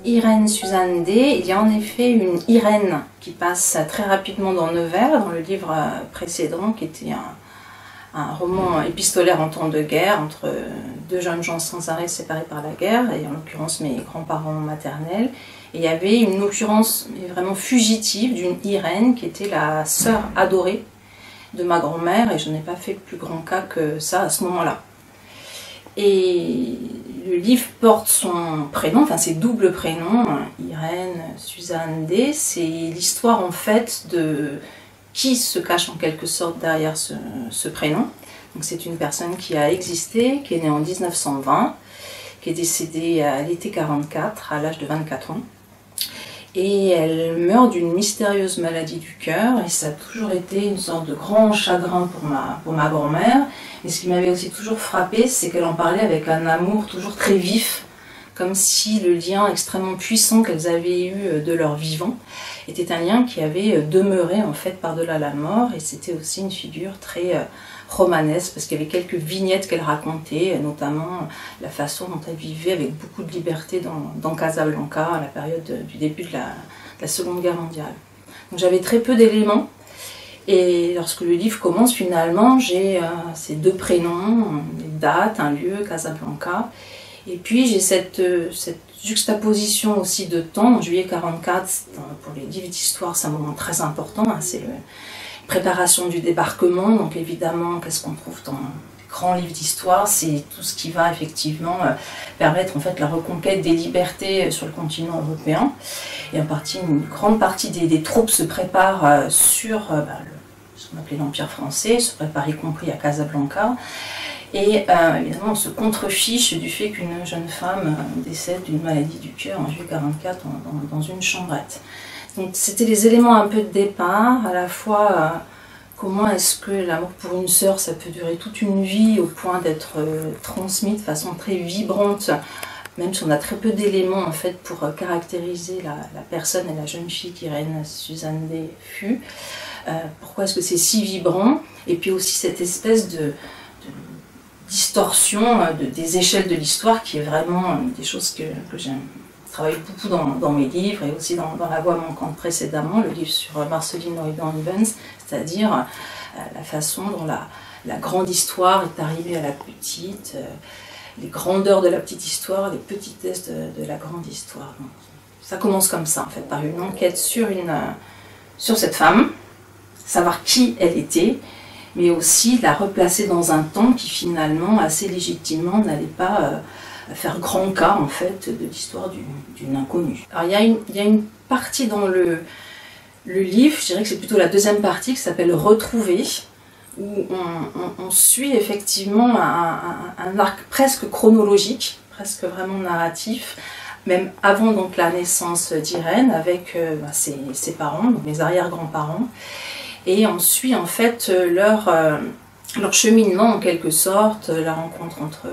Irène Suzanne D, il y a en effet une Irène qui passe très rapidement dans Nevers, dans le livre précédent, qui était un roman épistolaire en temps de guerre, entre deux jeunes gens sans arrêt séparés par la guerre, et en l'occurrence mes grands-parents maternels. Et il y avait une occurrence vraiment fugitive d'une Irène qui était la sœur adorée de ma grand-mère, et je n'ai pas fait plus grand cas que ça à ce moment-là. Et le livre porte son prénom, enfin ses doubles prénoms, Irène Suzanne D. C'est l'histoire en fait de qui se cache en quelque sorte derrière ce prénom. Donc c'est une personne qui a existé, qui est née en 1920, qui est décédée à l'été 44, à l'âge de 24 ans. Et elle meurt d'une mystérieuse maladie du cœur, et ça a toujours été une sorte de grand chagrin pour ma grand-mère. Et ce qui m'avait aussi toujours frappé, c'est qu'elle en parlait avec un amour toujours très vif, comme si le lien extrêmement puissant qu'elles avaient eu de leur vivant était un lien qui avait demeuré en fait par-delà la mort, et c'était aussi une figure très romanesque, parce qu'il y avait quelques vignettes qu'elle racontait, notamment la façon dont elle vivait avec beaucoup de liberté dans Casablanca, à la période du début de la Seconde Guerre mondiale. Donc j'avais très peu d'éléments, et lorsque le livre commence, finalement, j'ai ces deux prénoms, une date, un lieu, Casablanca, et puis j'ai cette juxtaposition aussi de temps. En juillet 44, pour les livres d'histoire, c'est un moment très important, hein, c'est la préparation du débarquement. Donc évidemment, qu'est-ce qu'on trouve dans les grands livres d'histoire? C'est tout ce qui va effectivement permettre en fait la reconquête des libertés sur le continent européen. Et une grande partie des troupes se préparent sur ce qu'on appelait l'Empire français, se préparent y compris à Casablanca. Et évidemment, on se contrefiche du fait qu'une jeune femme décède d'une maladie du cœur en juillet 44 dans une chambrette. Donc c'était les éléments un peu de départ, à la fois comment est-ce que l'amour pour une sœur, ça peut durer toute une vie au point d'être transmis de façon très vibrante, même si on a très peu d'éléments en fait pour caractériser la personne et la jeune fille qu'Irène Suzanne D fut. Pourquoi est-ce que c'est si vibrant? Et puis aussi cette espèce de distorsion des échelles de l'histoire qui est vraiment des choses que j'aime. Je travaille beaucoup dans mes livres et aussi dans La Voix manquante précédemment, le livre sur Marceline Oridan-Ivens, c'est-à-dire la façon dont la grande histoire est arrivée à la petite, les grandeurs de la petite histoire, les petitesses de la grande histoire. Donc, ça commence comme ça en fait, par une enquête sur cette femme, savoir qui elle était, mais aussi la replacer dans un temps qui finalement, assez légitimement, n'allait pas faire grand cas en fait de l'histoire d'une inconnue. Alors il y a une partie dans le livre, je dirais que c'est plutôt la deuxième partie, qui s'appelle Retrouver, où on suit effectivement un arc presque chronologique, presque vraiment narratif, même avant donc la naissance d'Irène, avec ses parents, donc mes arrière-grands-parents. Et on suit en fait leur cheminement en quelque sorte, la rencontre entre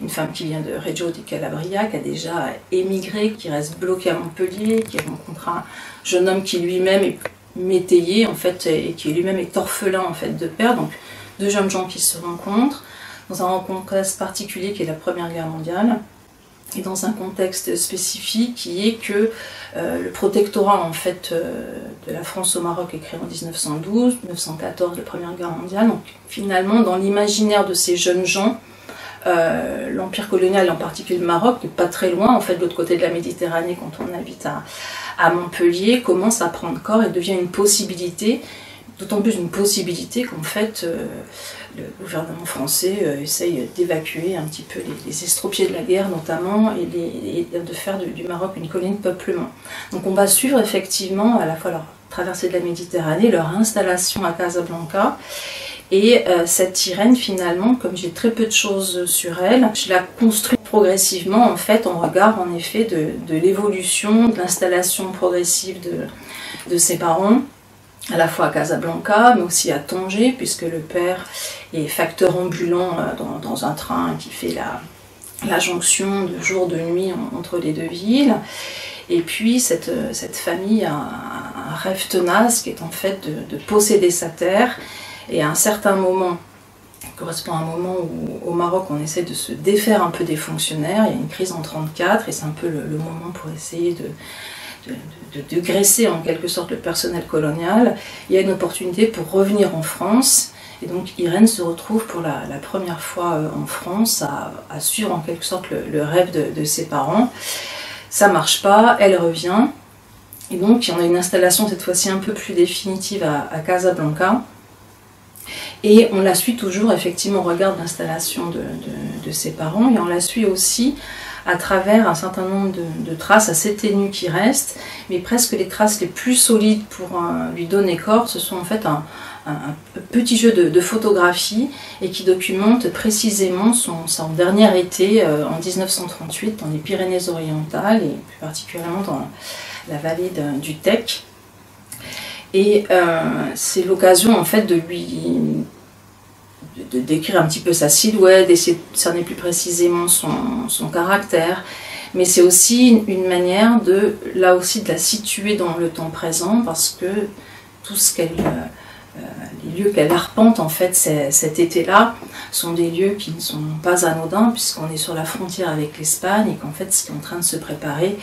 une femme qui vient de Reggio di Calabria, qui a déjà émigré, qui reste bloquée à Montpellier, qui rencontre un jeune homme qui lui-même est métayer en fait, et qui lui-même est orphelin en fait de père. Donc deux jeunes gens qui se rencontrent dans un contexte particulier qui est la Première Guerre mondiale, et dans un contexte spécifique qui est que le protectorat en fait, de la France au Maroc est créé en 1912, 1914, la Première Guerre mondiale. Donc finalement, dans l'imaginaire de ces jeunes gens, l'empire colonial, et en particulier le Maroc, n'est pas très loin, en fait, de l'autre côté de la Méditerranée, quand on habite à Montpellier, commence à prendre corps et devient une possibilité, d'autant plus une possibilité qu'en fait, le gouvernement français essaye d'évacuer un petit peu les estropiés de la guerre notamment, et de faire du Maroc une colonie de peuplement. Donc on va suivre effectivement à la fois leur traversée de la Méditerranée, leur installation à Casablanca, et cette Irène finalement, comme j'ai très peu de choses sur elle, je la construis progressivement en fait en regard en effet de l'évolution, de l'installation progressive de ses parents, à la fois à Casablanca, mais aussi à Tanger, puisque le père est facteur ambulant dans un train qui fait la jonction de jour, de nuit entre les deux villes. Et puis cette famille a un rêve tenace qui est en fait de posséder sa terre. Et à un certain moment correspond à un moment où au Maroc on essaie de se défaire un peu des fonctionnaires, il y a une crise en 1934 et c'est un peu le moment pour essayer de graisser en quelque sorte le personnel colonial. Il y a une opportunité pour revenir en France et donc Irène se retrouve pour la première fois en France à suivre en quelque sorte le rêve de ses parents. Ça marche pas, elle revient et donc on a une installation cette fois-ci un peu plus définitive à Casablanca. Et on la suit toujours, effectivement, on regarde l'installation de ses parents et on la suit aussi à travers un certain nombre de traces assez ténues qui restent, mais presque les traces les plus solides pour lui donner corps, ce sont en fait un petit jeu de photographie et qui documente précisément son dernier été en 1938 dans les Pyrénées-Orientales et plus particulièrement dans la vallée du Tech. Et c'est l'occasion en fait de décrire un petit peu sa silhouette, d'essayer de cerner plus précisément son caractère. Mais c'est aussi une manière là aussi de la situer dans le temps présent parce que tout ce les lieux qu'elle arpente en fait cet été-là sont des lieux qui ne sont pas anodins puisqu'on est sur la frontière avec l'Espagne et qu'en fait ce qui est en train de se préparer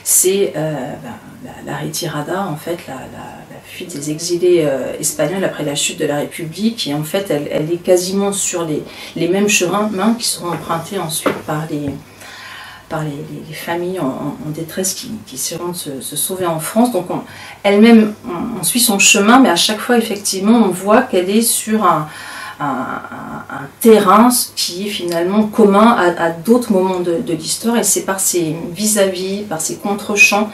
c'est la retirada, en fait la fuite des exilés espagnols après la chute de la République et en fait elle est quasiment sur les mêmes chemins qui seront empruntés ensuite par les familles en détresse qui essaieront de se sauver en France. Donc elle-même, on suit son chemin, mais à chaque fois, effectivement, on voit qu'elle est sur un terrain qui est finalement commun à d'autres moments de l'histoire, et c'est par ses vis-à-vis, par ses contre-champs,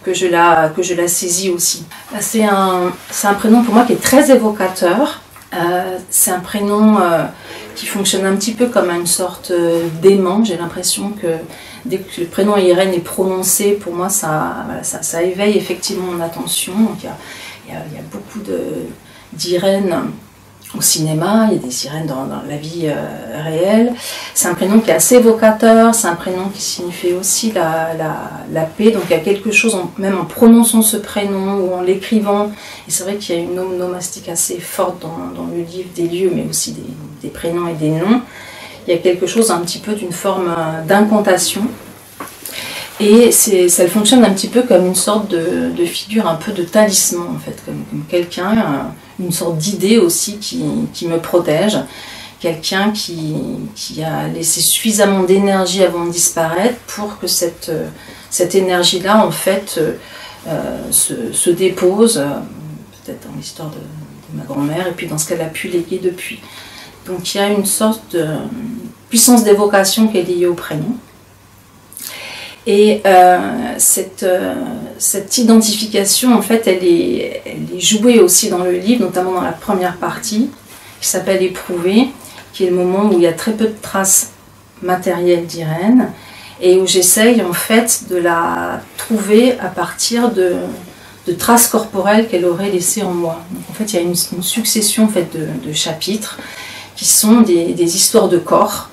que je la saisis aussi. C'est un prénom pour moi qui est très évocateur. C'est un prénom qui fonctionne un petit peu comme une sorte d'aimant. J'ai l'impression que dès que le prénom Irène est prononcé, pour moi ça éveille effectivement mon attention. Donc, il y a beaucoup d'Irène au cinéma, il y a des Irènes dans la vie réelle. C'est un prénom qui est assez évocateur, c'est un prénom qui signifie aussi la paix. Donc il y a quelque chose, même en prononçant ce prénom ou en l'écrivant, et c'est vrai qu'il y a une onomastique assez forte dans le livre des lieux, mais aussi des prénoms et des noms. Il y a quelque chose un petit peu d'une forme d'incantation. Et ça fonctionne un petit peu comme une sorte de figure, un peu de talisman en fait, comme quelqu'un, une sorte d'idée aussi qui me protège, quelqu'un qui a laissé suffisamment d'énergie avant de disparaître pour que cette énergie-là en fait se dépose, peut-être dans l'histoire de ma grand-mère et puis dans ce qu'elle a pu léguer depuis. Donc il y a une sorte de puissance d'évocation qui est liée au prénom. Et cette identification, en fait, elle est jouée aussi dans le livre, notamment dans la première partie, qui s'appelle Éprouver, qui est le moment où il y a très peu de traces matérielles d'Irène, et où j'essaye, en fait, de la trouver à partir de traces corporelles qu'elle aurait laissées en moi. Donc, en fait, il y a une succession en fait, de chapitres qui sont des histoires de corps,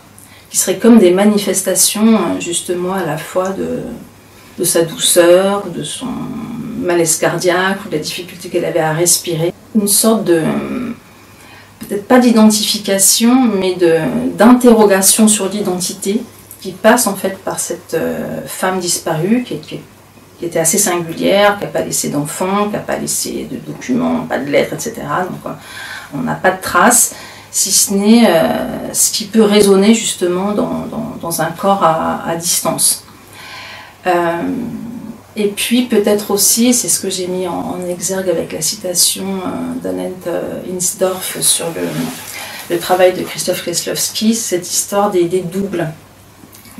qui seraient comme des manifestations justement à la fois de sa douceur, de son malaise cardiaque ou de la difficulté qu'elle avait à respirer. Une sorte de, peut-être pas d'identification, mais d'interrogation sur l'identité qui passe en fait par cette femme disparue qui était assez singulière, qui n'a pas laissé d'enfants, qui n'a pas laissé de documents, pas de lettres, etc. Donc on n'a pas de traces. Si ce n'est ce qui peut résonner justement dans un corps à distance. Et puis peut-être aussi, c'est ce que j'ai mis en exergue avec la citation d'Annette Insdorf sur le travail de Christoph Kieslowski, cette histoire des doubles.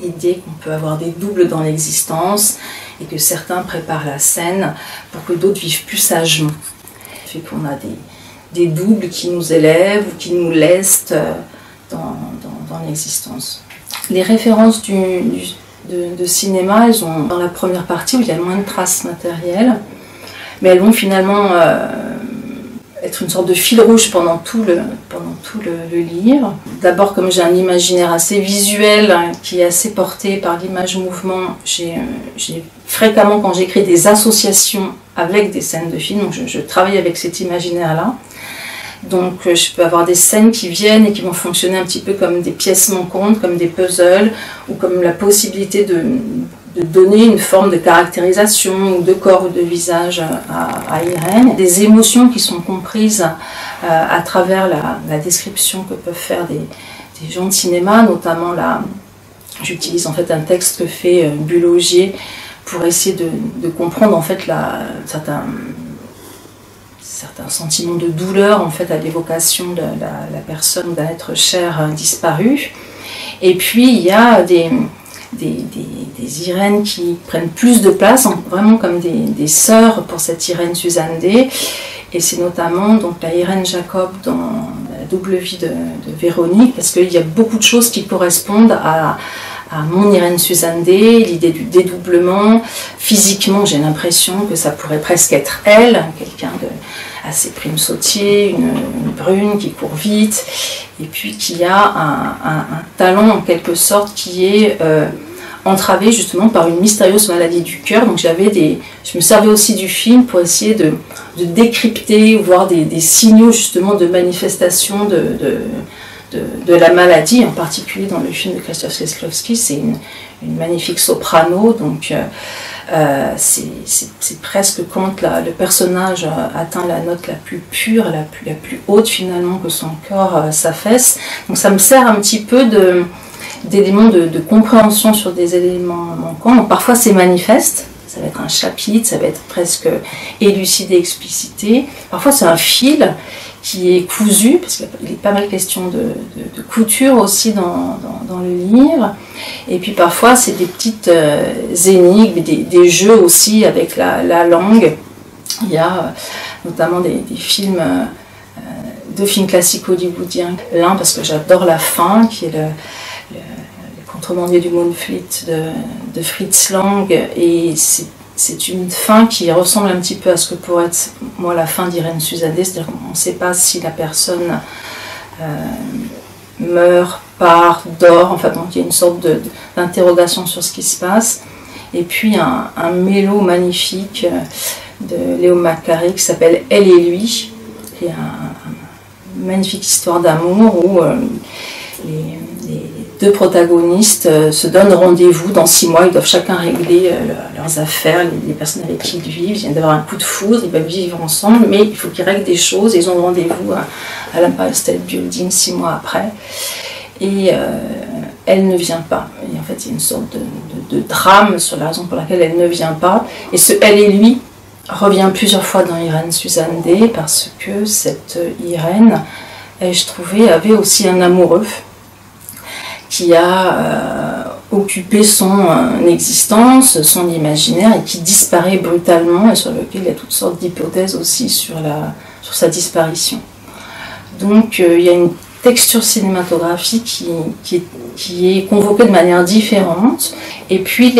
L'idée qu'on peut avoir des doubles dans l'existence et que certains préparent la scène pour que d'autres vivent plus sagement. Ça fait qu'on a des doubles qui nous élèvent ou qui nous laissent dans l'existence. Les références de cinéma, elles ont dans la première partie où il y a moins de traces matérielles, mais elles vont finalement être une sorte de fil rouge pendant tout le livre. D'abord, comme j'ai un imaginaire assez visuel qui est assez porté par l'image-mouvement, j'ai fréquemment, quand j'écris, des associations avec des scènes de film, donc je travaille avec cet imaginaire-là. Donc je peux avoir des scènes qui viennent et qui vont fonctionner un petit peu comme des pièces manquantes, comme des puzzles, ou comme la possibilité de donner une forme de caractérisation ou de corps ou de visage à Irène. Des émotions qui sont comprises à travers la description que peuvent faire des gens de cinéma, notamment là, j'utilise en fait un texte que fait Bulogier pour essayer de comprendre en fait certains sentiments de douleur en fait à l'évocation de la personne, d'un être cher disparu. Et puis il y a des Irènes qui prennent plus de place, vraiment comme des sœurs pour cette Irène Suzanne D. Et c'est notamment donc, la Irène Jacob dans la double vie de Véronique, parce qu'il y a beaucoup de choses qui correspondent à mon Irène Suzanne D, l'idée du dédoublement. Physiquement, j'ai l'impression que ça pourrait presque être elle, quelqu'un assez prime sautier, une brune qui court vite, et puis qui a un talent en quelque sorte qui est entravé justement par une mystérieuse maladie du cœur. Donc je me servais aussi du film pour essayer de décrypter, voir des signaux justement de manifestation de la maladie, en particulier dans le film de Krzysztof Kieślowski. C'est une magnifique soprano, donc c'est presque quand le personnage atteint la note la plus pure, la plus haute finalement que son corps s'affaisse. Donc ça me sert un petit peu d'éléments de compréhension sur des éléments manquants. Donc parfois c'est manifeste, ça va être un chapitre, ça va être presque élucidé, explicité. Parfois c'est un fil qui est cousu, parce qu'il est pas mal question de couture aussi dans le livre. Et puis parfois c'est des petites énigmes, des jeux aussi avec la langue. Il y a notamment deux films classiques hollywoodiens. L'un parce que j'adore la fin, qui est le Contrebandier du Moonfleet de Fritz Lang, et c'est une fin qui ressemble un petit peu à ce que pourrait être, moi, la fin d'Irène Suzanne D, c'est-à-dire qu'on ne sait pas si la personne meurt, part, dort, enfin donc il y a une sorte d'interrogation sur ce qui se passe. Et puis un mélo magnifique de Léo McCarey qui s'appelle Elle et lui, qui est une magnifique histoire d'amour où les deux protagonistes se donnent rendez-vous dans 6 mois. Ils doivent chacun régler leurs affaires, les personnes avec qui ils vivent. Ils viennent d'avoir un coup de foudre, ils veulent vivre ensemble, mais il faut qu'ils règlent des choses. Ils ont rendez-vous à l'Empire State Building 6 mois après. Et elle ne vient pas. Et en fait, il y a une sorte de drame sur la raison pour laquelle elle ne vient pas. Et ce elle et lui revient plusieurs fois dans Irène Suzanne D, parce que cette Irène, je trouvais, avait aussi un amoureux qui a occupé son existence, son imaginaire, et qui disparaît brutalement, et sur lequel il y a toutes sortes d'hypothèses aussi sur sa disparition. Donc il y a une texture cinématographique qui est convoquée de manière différente. Et puis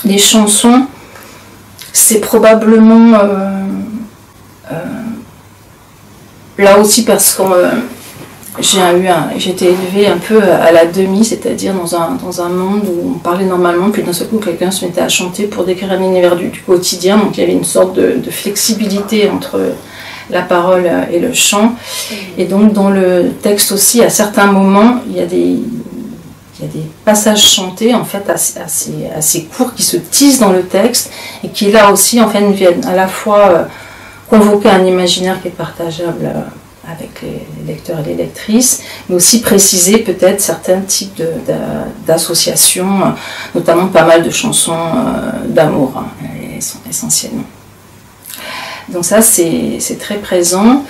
les chansons, c'est probablement là aussi parce que j'ai été élevée un peu à la demi, c'est-à-dire dans un monde où on parlait normalement, puis d'un seul coup quelqu'un se mettait à chanter pour décrire un univers du quotidien, donc il y avait une sorte de flexibilité entre la parole et le chant. Et donc dans le texte aussi, à certains moments, il y a des passages chantés en fait assez courts qui se tissent dans le texte et qui là aussi en fait viennent à la fois convoquer un imaginaire qui est partageable avec les lecteurs et les lectrices, mais aussi préciser peut-être certains types d'associations, notamment pas mal de chansons d'amour, essentiellement. Donc ça, c'est très présent.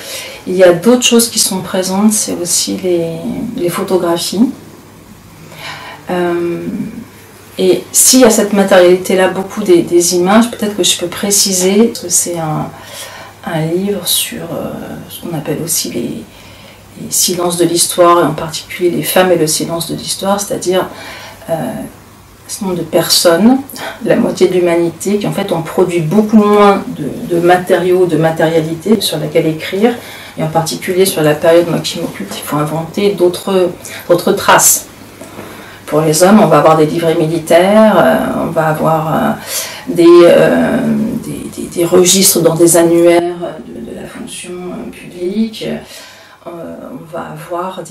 Il y a d'autres choses qui sont présentes, c'est aussi les photographies. Et s'il y a cette matérialité-là, beaucoup des images, peut-être que je peux préciser que c'est un livre sur ce qu'on appelle aussi les silences de l'histoire, et en particulier les femmes et le silence de l'histoire, c'est-à-dire un certain nombre de personnes, la moitié de l'humanité, qui en fait ont produit beaucoup moins de matériaux, de matérialité sur laquelle écrire, et en particulier sur la période qui m'occupe, il faut inventer d'autres traces. Pour les hommes, on va avoir des livrets militaires, on va avoir des registres dans des annuaires de la fonction publique. public, on va avoir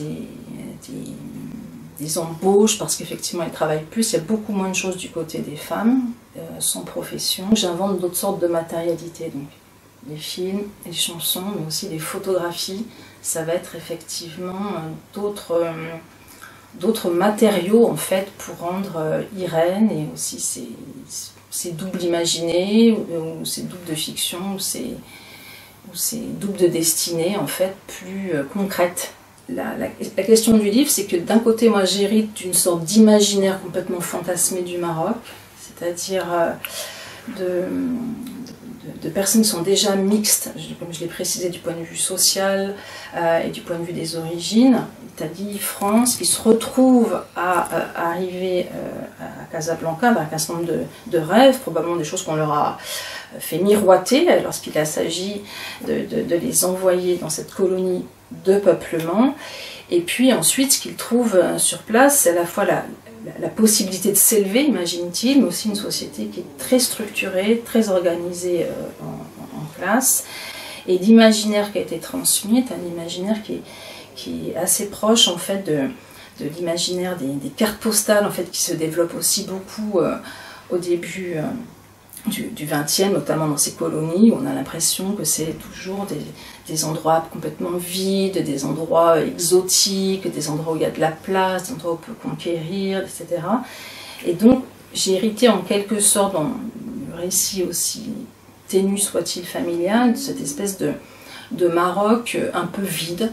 des embauches parce qu'effectivement elles travaillent plus, il y a beaucoup moins de choses du côté des femmes sans profession. J'invente d'autres sortes de matérialités, donc les films, les chansons, mais aussi les photographies. Ça va être effectivement d'autres matériaux en fait pour rendre Irène et aussi ses doubles imaginés ou ses doubles de fiction ou ses doubles de destinée en fait plus concrètes. La question du livre, c'est que d'un côté moi j'hérite d'une sorte d'imaginaire complètement fantasmé du Maroc, c'est-à-dire de personnes qui sont déjà mixtes, comme je l'ai précisé, du point de vue social et du point de vue des origines, Italie, France, qui se retrouvent à arriver à Casablanca avec un certain nombre de rêves, probablement des choses qu'on leur a fait miroiter lorsqu'il s'agit de les envoyer dans cette colonie de peuplement. Et puis ensuite, ce qu'ils trouvent sur place, c'est à la fois la possibilité de s'élever, imagine-t-il, mais aussi une société qui est très structurée, très organisée en classe. Et l'imaginaire qui a été transmis est un imaginaire qui est assez proche en fait de l'imaginaire des cartes postales en fait, qui se développent aussi beaucoup au début du XXe, notamment dans ces colonies, où on a l'impression que c'est toujours des endroits complètement vides, des endroits exotiques, des endroits où il y a de la place, des endroits où on peut conquérir, etc. Et donc j'ai hérité en quelque sorte, dans le récit aussi ténu soit-il familial, de cette espèce de Maroc un peu vide,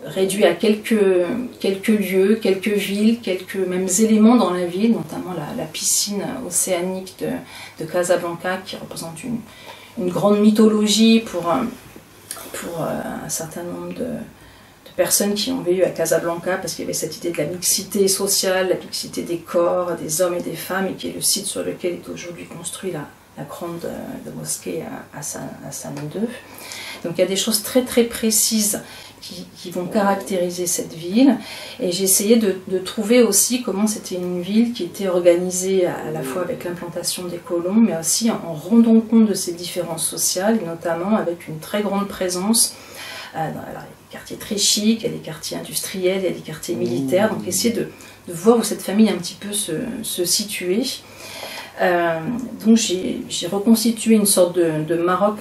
réduit à quelques lieux, quelques villes, quelques mêmes éléments dans la ville, notamment la piscine océanique de Casablanca qui représente une grande mythologie pour un certain nombre de personnes qui ont vécu à Casablanca parce qu'il y avait cette idée de la mixité sociale, la mixité des corps, des hommes et des femmes, et qui est le site sur lequel est aujourd'hui construite la grande mosquée à Hassan II. Donc il y a des choses très très précises qui vont caractériser cette ville, et j'ai essayé de trouver aussi comment c'était une ville qui était organisée à la fois avec l'implantation des colons, mais aussi en rendant compte de ces différences sociales, notamment avec une très grande présence alors, il y a des quartiers très chics, il y a des quartiers industriels, il y a des quartiers militaires, donc essayer de voir où cette famille un petit peu se situait. Donc j'ai reconstitué une sorte de Maroc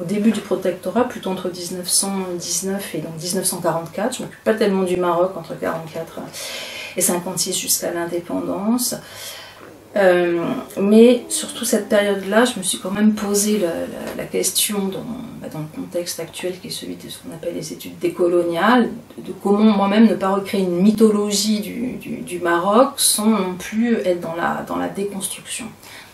au début du protectorat, plutôt entre 1919 et donc 1944. Je ne m'occupe pas tellement du Maroc entre 1944 et 1956 jusqu'à l'indépendance. Mais surtout cette période-là, je me suis quand même posé la question dans le contexte actuel qui est celui de ce qu'on appelle les études décoloniales, de comment moi-même ne pas recréer une mythologie du Maroc sans non plus être dans la déconstruction.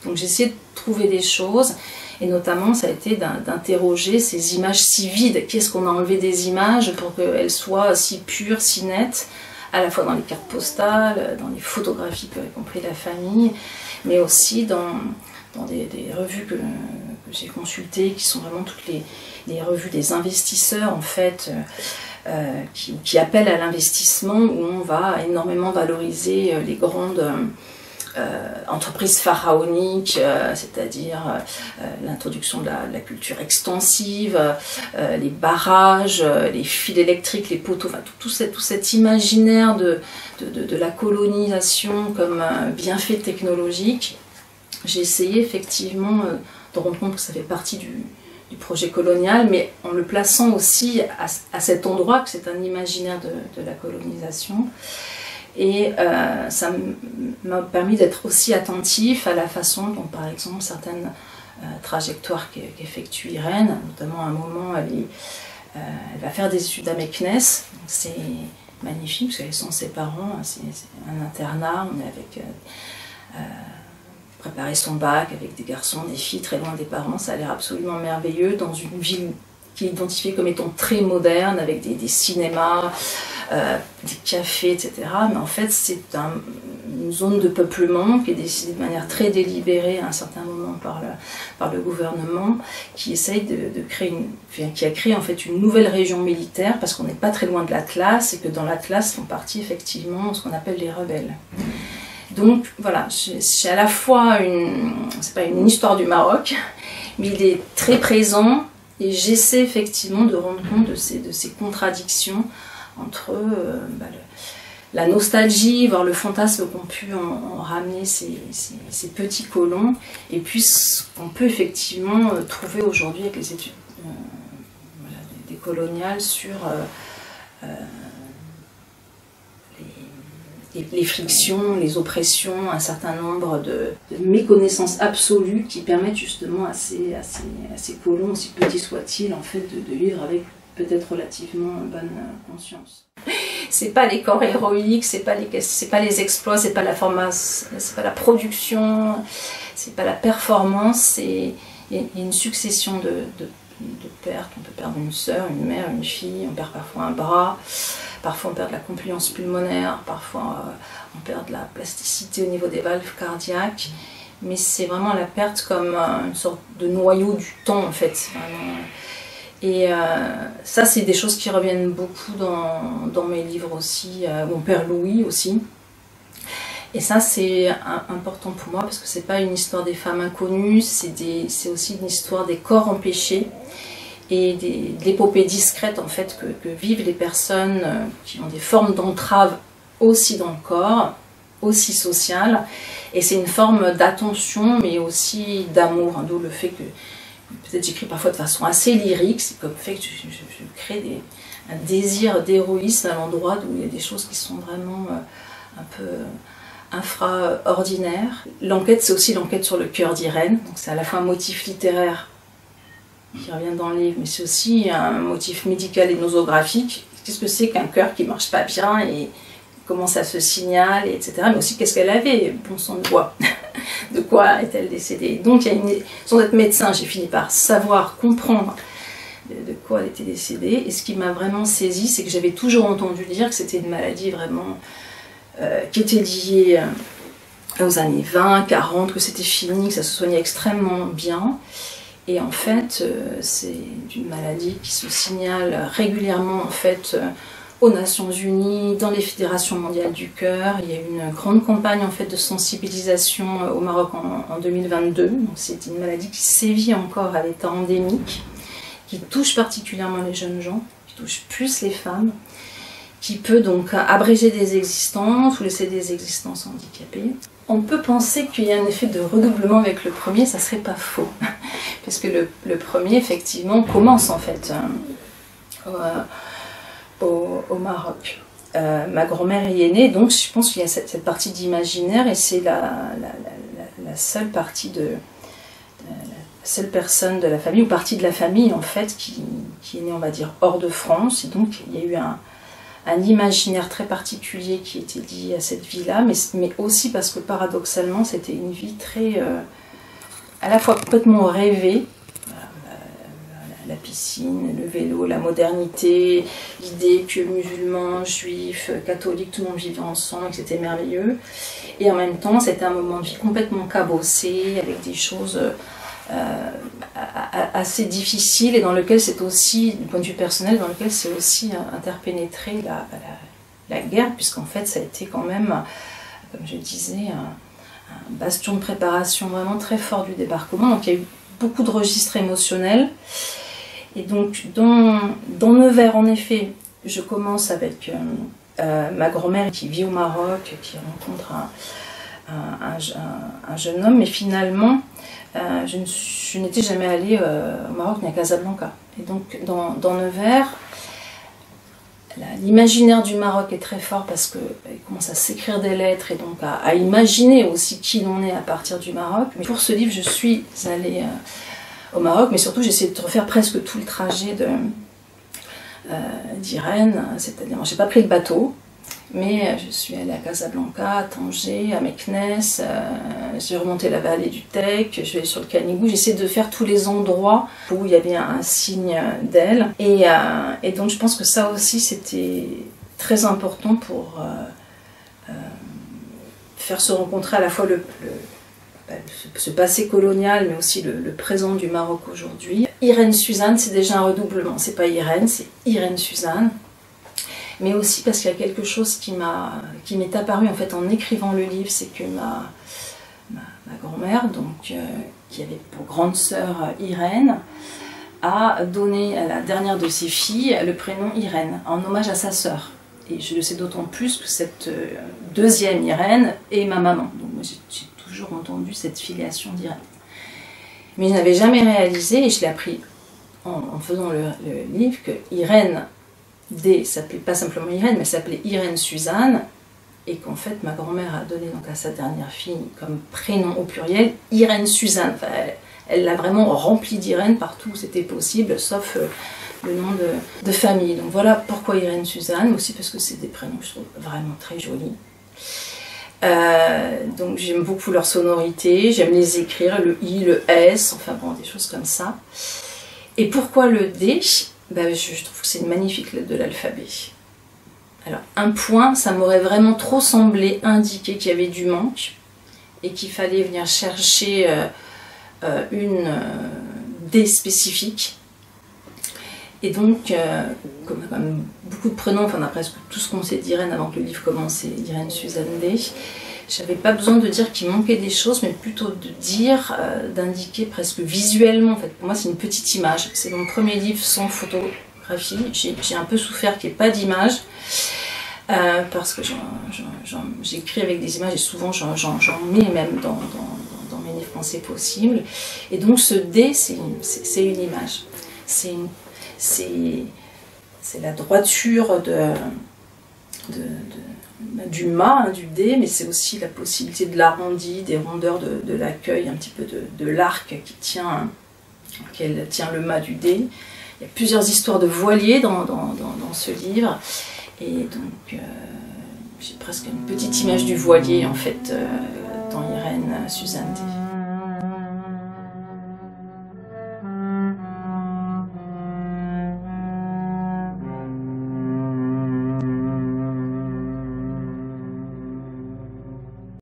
Donc j'ai essayé de trouver des choses, et notamment ça a été d'interroger ces images si vides. Qu'est-ce qu'on a enlevé des images pour qu'elles soient si pures, si nettes, à la fois dans les cartes postales, dans les photographies que compris la famille, mais aussi dans des revues que j'ai consultées, qui sont vraiment toutes les revues des investisseurs en fait, qui appellent à l'investissement, où on va énormément valoriser les grandes entreprises pharaoniques, c'est-à-dire l'introduction de la culture extensive, les barrages, les fils électriques, les poteaux, enfin, tout cet imaginaire de la colonisation comme bienfait technologique. J'ai essayé effectivement de rendre compte que ça fait partie du projet colonial, mais en le plaçant aussi à cet endroit, que c'est un imaginaire de la colonisation. Et ça m'a permis d'être aussi attentif à la façon dont, par exemple, certaines trajectoires qu'effectue Irène, notamment à un moment, elle va faire des études à Meknès. C'est magnifique, parce qu'elles sont ses parents, c'est un internat, on est avec... préparer son bac avec des garçons, des filles très loin des parents, ça a l'air absolument merveilleux, dans une ville qui est identifiée comme étant très moderne, avec des cinémas, des cafés, etc. Mais en fait, c'est une zone de peuplement qui est décidée de manière très délibérée à un certain moment par le gouvernement, qui essaye de créer qui a créé en fait une nouvelle région militaire, parce qu'on n'est pas très loin de l'Atlas, et que dans l'Atlas font partie effectivement ce qu'on appelle les rebelles. Donc voilà, c'est à la fois c'est pas une histoire du Maroc, mais il est très présent Et j'essaie effectivement de rendre compte de ces contradictions entre la nostalgie, voire le fantasme qu'ont pu en ramener ces petits colons, et puis ce qu'on peut effectivement trouver aujourd'hui avec les études des coloniales sur les frictions, les oppressions, un certain nombre de méconnaissances absolues qui permettent justement à ces colons, aussi petits soient-ils, en fait, de vivre avec peut-être relativement bonne conscience. C'est pas les corps héroïques, c'est pas les exploits, c'est pas la production, c'est pas la performance, il y a une succession de pertes. On peut perdre une sœur, une mère, une fille, on perd parfois un bras, parfois on perd de la compliance pulmonaire, parfois on perd de la plasticité au niveau des valves cardiaques, mais c'est vraiment la perte comme une sorte de noyau du temps en fait. Et ça, c'est des choses qui reviennent beaucoup dans mes livres aussi, mon père Louis aussi. Et ça, c'est important pour moi parce que c'est pas une histoire des femmes inconnues, c'est aussi une histoire des corps empêchés et de l'épopée discrète en fait que vivent les personnes qui ont des formes d'entrave aussi dans le corps, aussi sociales. Et c'est une forme d'attention mais aussi d'amour, d'où le fait que peut-être j'écris parfois de façon assez lyrique, c'est comme le fait que je crée un désir d'héroïsme à l'endroit où il y a des choses qui sont vraiment un peu infra-ordinaires. L'enquête, c'est aussi l'enquête sur le cœur d'Irène, donc c'est à la fois un motif littéraire qui revient dans le livre, mais c'est aussi un motif médical et nosographique. Qu'est-ce que c'est qu'un cœur qui ne marche pas bien et comment ça se signale, etc. Mais aussi qu'est-ce qu'elle avait, bon sang de bois. De quoi est-elle décédée? Donc, sans être médecin, j'ai fini par savoir, comprendre de quoi elle était décédée. Et ce qui m'a vraiment saisi, c'est que j'avais toujours entendu dire que c'était une maladie vraiment qui était liée aux années 20, 40, que c'était fini, que ça se soignait extrêmement bien. Et en fait, c'est une maladie qui se signale régulièrement en fait aux Nations Unies, dans les fédérations mondiales du cœur. Il y a eu une grande campagne en fait de sensibilisation au Maroc en 2022. C'est une maladie qui sévit encore à l'état endémique, qui touche particulièrement les jeunes gens, qui touche plus les femmes, qui peut donc abréger des existences ou laisser des existences handicapées. On peut penser qu'il y a un effet de redoublement avec le premier, ça serait pas faux, parce que le premier effectivement commence en fait au Maroc. Ma grand-mère y est née, donc je pense qu'il y a cette partie d'imaginaire et c'est la seule partie la seule personne de la famille, ou partie de la famille en fait, qui est née, on va dire, hors de France. Et donc il y a eu un imaginaire très particulier qui était lié à cette vie-là, mais aussi parce que paradoxalement c'était une vie très, à la fois complètement rêvée. La piscine, le vélo, la modernité, l'idée que musulmans, juifs, catholiques, tout le monde vivait ensemble, que c'était merveilleux. Et en même temps, c'était un moment de vie complètement cabossé, avec des choses assez difficiles, et dans lequel c'est aussi, du point de vue personnel, dans lequel c'est aussi interpénétré la guerre, puisqu'en fait ça a été quand même, comme je disais, un bastion de préparation vraiment très fort du débarquement. Donc il y a eu beaucoup de registres émotionnels. Et donc, dans Nevers, en effet, je commence avec ma grand-mère qui vit au Maroc, qui rencontre un jeune homme, mais finalement, je n'étais jamais allée au Maroc ni à Casablanca. Et donc, dans Nevers, l'imaginaire du Maroc est très fort parce qu'il commence à s'écrire des lettres et donc à imaginer aussi qui l'on est à partir du Maroc. Mais pour ce livre, je suis allée au Maroc, mais surtout j'ai essayé de refaire presque tout le trajet d'Irène, c'est-à-dire, j'ai pas pris le bateau, mais je suis allée à Casablanca, à Tanger, à Meknès, j'ai remonté la vallée du Tech, je suis allée sur le Canigou, j'ai essayé de faire tous les endroits où il y avait un signe d'elle, et donc je pense que ça aussi c'était très important pour faire se rencontrer à la fois ce passé colonial, mais aussi le présent du Maroc aujourd'hui. Irène Suzanne, c'est déjà un redoublement. C'est pas Irène, c'est Irène Suzanne. Mais aussi parce qu'il y a quelque chose qui m'est apparu en fait en écrivant le livre, c'est que ma grand-mère, donc qui avait pour grande sœur Irène, a donné à la dernière de ses filles le prénom Irène, en hommage à sa sœur. Et je le sais d'autant plus que cette deuxième Irène est ma maman. Donc moi j'ai toujours entendu cette filiation d'Irène. Mais je n'avais jamais réalisé, et je l'ai appris en faisant le livre, que Irène D s'appelait pas simplement Irène, mais elle s'appelait Irène Suzanne, et qu'en fait ma grand-mère a donné donc à sa dernière fille comme prénom au pluriel Irène Suzanne. Enfin, elle l'a vraiment rempli d'Irène partout où c'était possible, sauf le nom de famille. Donc voilà pourquoi Irène Suzanne, aussi parce que c'est des prénoms que je trouve vraiment très jolis. Donc j'aime beaucoup leur sonorité, j'aime les écrire, le I, le S, enfin bon, des choses comme ça. Et pourquoi le D? Ben, je trouve que c'est une magnifique lettre de l'alphabet. Alors un point, ça m'aurait vraiment trop semblé indiquer qu'il y avait du manque et qu'il fallait venir chercher une D spécifique. Et donc, comme beaucoup de prénoms, enfin presque tout ce qu'on sait d'Irène avant que le livre commence, c'est Irène Suzanne D. J'avais pas besoin de dire qu'il manquait des choses, mais plutôt de dire, d'indiquer presque visuellement. En fait, pour moi, c'est une petite image. C'est mon premier livre sans photographie. J'ai un peu souffert qu'il n'y ait pas d'image, parce que j'écris avec des images et souvent j'en mets même dans mes livres quand c'est possible. Et donc, ce D, c'est une image. C'est la droiture du mât, du dé, mais c'est aussi la possibilité de l'arrondi, des rondeurs de l'accueil, un petit peu de l'arc qui tient le mât du dé. Il y a plusieurs histoires de voiliers dans ce livre, et donc j'ai presque une petite image du voilier en fait dans Irène Suzanne D.